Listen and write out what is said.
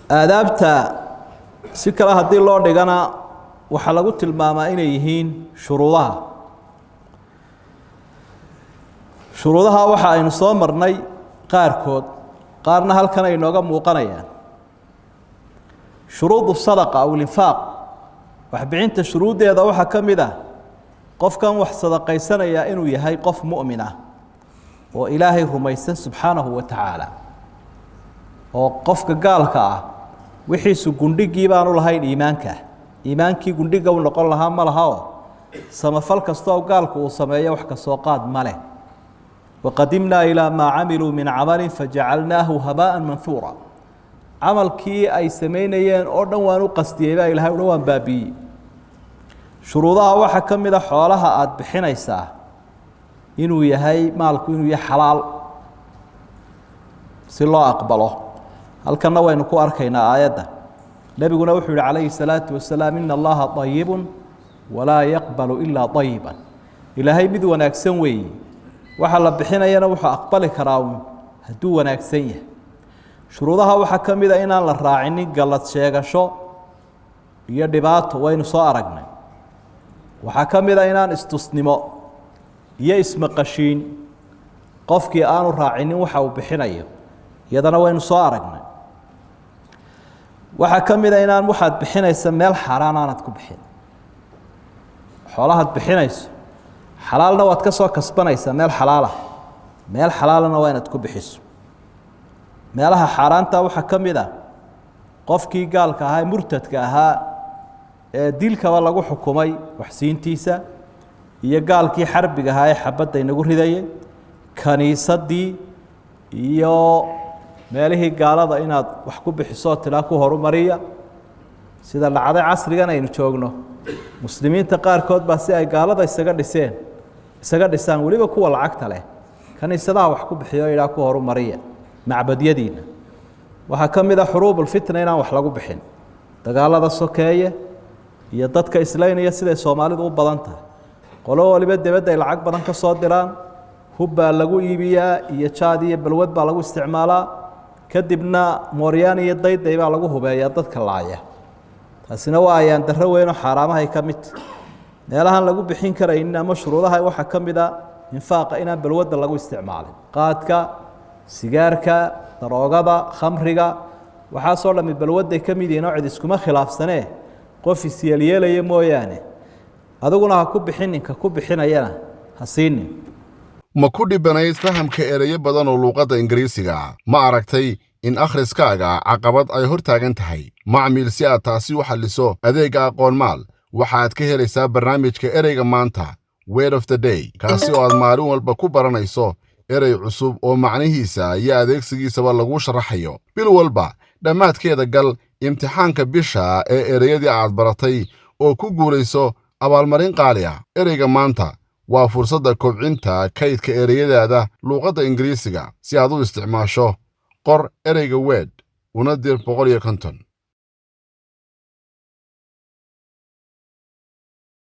aadaabta si kala hadii loo dhigana waxa lagu tilmaamaa inay yihiin shuruudaha waxa aynu soo marnay qaarna halkan ay nooga muuqanayaan shuruudu sadaqa aw linfaaq wax bixinta shuruudeeda waxa kamid ah qofkan wax sadaqaysanaya inuu yahay qof mu'min ah oo ilaahay rumaysan subhanahu wa ta'ala oo qofka gaalka ah wixiisu gundhigii baanu lahayn iimaankii gundhiga uu noqon lahaa ma laha oo samafal kasto oo gaalku uu sameeyo wax ka soo qaad ma leh وقدمنا إلى ما عملوا من عمل فجعلناه هباء منثورا عمل كي أي سمينيين أردن وانو قصديبا إلى هؤلاء بابي شروطها وحكم إذا حولها أد بحنيسا إنو يهي مالك إنو يحلال سلا أقبله هل كان نوى إنكو أركينا آياته نبي نوحي عليه الصلاة والسلام إن الله طيب ولا يقبل إلا طيبا إلهي بدو ونكسن وي waxa la bixinayana wuxuu aqbali karaa haduu wanaagsan yahay shuruudaha waxa kamid ah inaan la raacin galad sheegasho iyo dhibaato waynu soo aragnay waxa kamid ah inaan istusnimo iyo ismaqashiin qofkii aanu raacin waxa uu bixinayo iyadana waynu soo aragnay waxa kamid ah inaan waxaad bixinaysa meel xaraan aanad ku bixin xoolahaad bixinayso حلالنا واتكسو كسبانيسا ميل حلالنا وينad ku bixiso meelaha xaraanta waxa kamida qofkii gaalka ahaa murtadka ahaa ee dilka lagu xukumay waxsiintiisa iyo gaalkii xarbiga ahaa ee xabada inagu ridayay kaniisadii iyo meelihii gaalada inaad wax ku bixiso tilaa ku horumariya sida lacagta casrigan aynu joogno muslimiinta qaar kood baa si ay gaalada isaga dhisaan waliba kuwa lacagta leh kaniisadaha wax ku bixiyo ilaa ku horumariya macbadyadiina waxa kamid ah xuruubul fitna inaan wax lagu bixin dagaalada sokeeye iyo dadka islaynaya sida Soomaalidu u badan tahay qolo waliba dibadda ay lacag badan ka soo diraan hubba lagu iibiyaa iyo jaad iyo balwad baa lagu isticmaalaa kadibna mooryaan iyo dayday baa lagu hubeeyaa dadka laaya taasina waa ayaan darro weyn oo xaraamaha ka mid meelahan lagu bixin karayn ama shuruudaha waxa kamid ah infaaqa inaan balwada lagu isticmaalin qaadka sigaarka daroogada khamriga waxa soo dhamid balwada kamid ah cid iskuma khilaafsanee qof isyeelyeelaya mooyaane adaguna ha ku bixinka ku bixinayana ha siinin ma ku dhibanayd fahamka ereyo badan oo luqadda Ingiriisiga ma aragtay in akhriskaaga caqabad ay hor taagan tahay macmiil si aad taasi u xalliso adeega aqoon maal waxaad ka helaysaa barnaamijka ereyga maanta word of the day kaasi oo aad maalin walba ku baranayso erey cusub oo macnihiisa iyo adeegsigiisaba lagu sharaxayo bil walba dhammaadkeeda gal imtixaanka bisha ee ereyadii aad baratay oo ku guulayso abaalmarin qaali ah ereyga maanta waa fursadda kobcinta kaydka ereyadaada luqadda Ingiriisiga si aad u isticmaasho qor ereyga word una dir 150